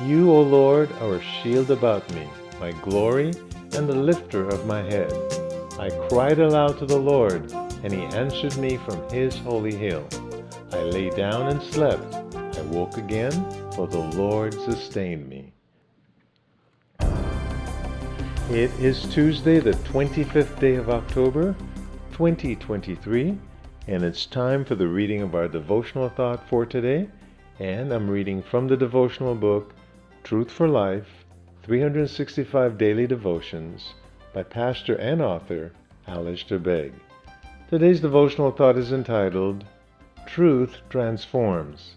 You, O Lord, are a shield about me, my glory and the lifter of my head. I cried aloud to the Lord, and he answered me from his holy hill. I lay down and slept. I woke again, for the Lord sustained me. It is Tuesday, the 25th day of October, 2023, and it's time for the reading of our devotional thought for today. And I'm reading from the devotional book, Truth for Life, 365 Daily Devotions, by pastor and author Alistair Begg. Today's devotional thought is entitled, Truth Transforms.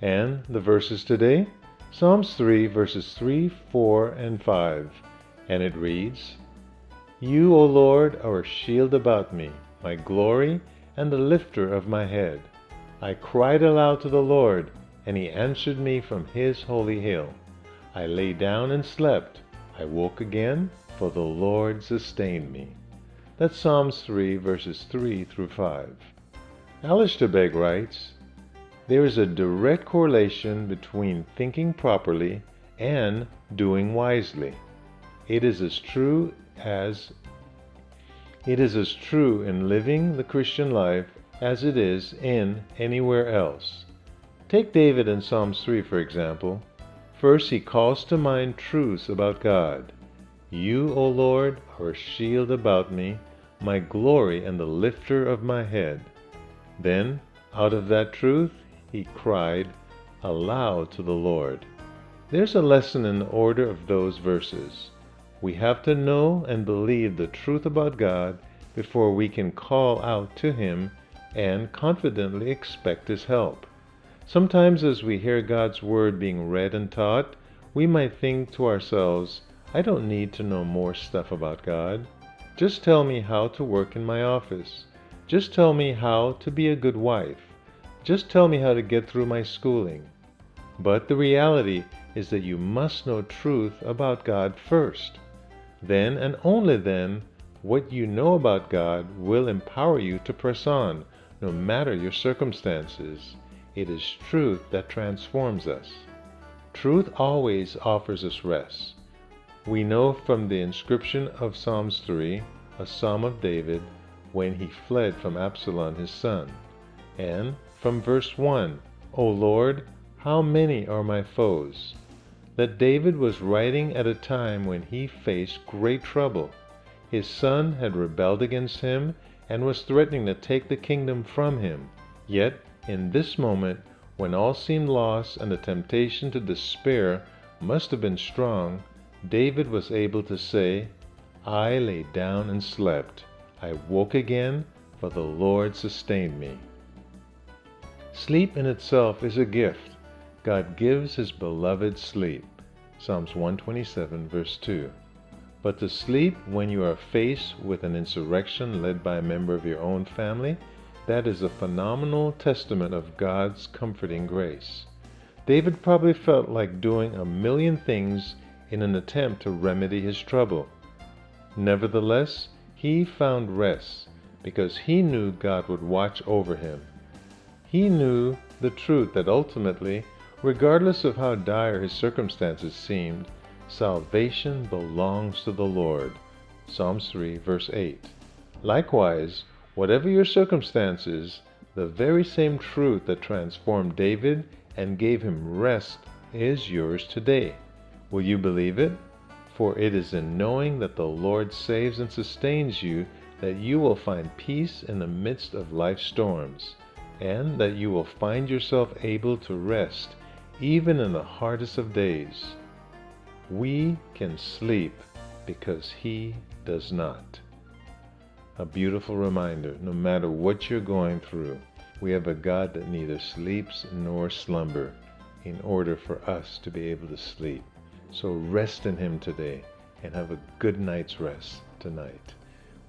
And the verses today, Psalms 3, verses 3, 4, and 5. And it reads, You, O Lord, are a shield about me, my glory and the lifter of my head. I cried aloud to the Lord, and he answered me from his holy hill. I lay down and slept. I woke again, for the Lord sustained me. That's Psalms 3, verses 3 through 5. Alistair Begg writes, There is a direct correlation between thinking properly and doing wisely. It is as true in living the Christian life as it is in anywhere else. Take David in Psalms 3, for example. First, he calls to mind truths about God. You, O Lord, are a shield about me, my glory and the lifter of my head. Then, out of that truth, he cried aloud to the Lord. There's a lesson in the order of those verses. We have to know and believe the truth about God before we can call out to Him and confidently expect His help. Sometimes as we hear God's Word being read and taught, we might think to ourselves, I don't need to know more stuff about God. Just tell me how to work in my office. Just tell me how to be a good wife. Just tell me how to get through my schooling. But the reality is that you must know truth about God first. Then and only then, what you know about God will empower you to press on, no matter your circumstances. It is truth that transforms us. Truth always offers us rest. We know from the inscription of Psalms 3, a psalm of David, when he fled from Absalom his son. And from verse 1, O Lord, how many are my foes? That David was writing at a time when he faced great trouble. His son had rebelled against him and was threatening to take the kingdom from him. Yet, in this moment, when all seemed lost and the temptation to despair must have been strong, David was able to say, I lay down and slept. I woke again, for the Lord sustained me. Sleep in itself is a gift. God gives His beloved sleep. Psalms 127, verse 2. But to sleep when you are faced with an insurrection led by a member of your own family, that is a phenomenal testament of God's comforting grace. David probably felt like doing a million things in an attempt to remedy his trouble. Nevertheless, he found rest because he knew God would watch over him. He knew the truth that ultimately, regardless of how dire his circumstances seemed, salvation belongs to the Lord. Psalms 3, verse 8. Likewise, whatever your circumstances, the very same truth that transformed David and gave him rest is yours today. Will you believe it? For it is in knowing that the Lord saves and sustains you that you will find peace in the midst of life's storms, and that you will find yourself able to rest even in the hardest of days. We can sleep because He does not. A beautiful reminder, no matter what you're going through, we have a God that neither sleeps nor slumber in order for us to be able to sleep. So rest in Him today and have a good night's rest tonight.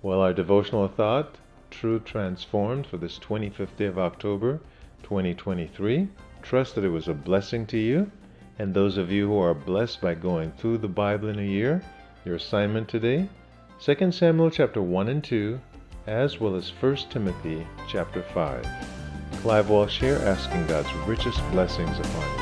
Well, our devotional thought, Truth Transformed, for this 25th day of October, 2023. Trust that it was a blessing to you. And those of you who are blessed by going through the Bible in a year, your assignment today, 2 Samuel chapter 1 and 2, as well as 1 Timothy chapter 5. Clive Walsh here, asking God's richest blessings upon you.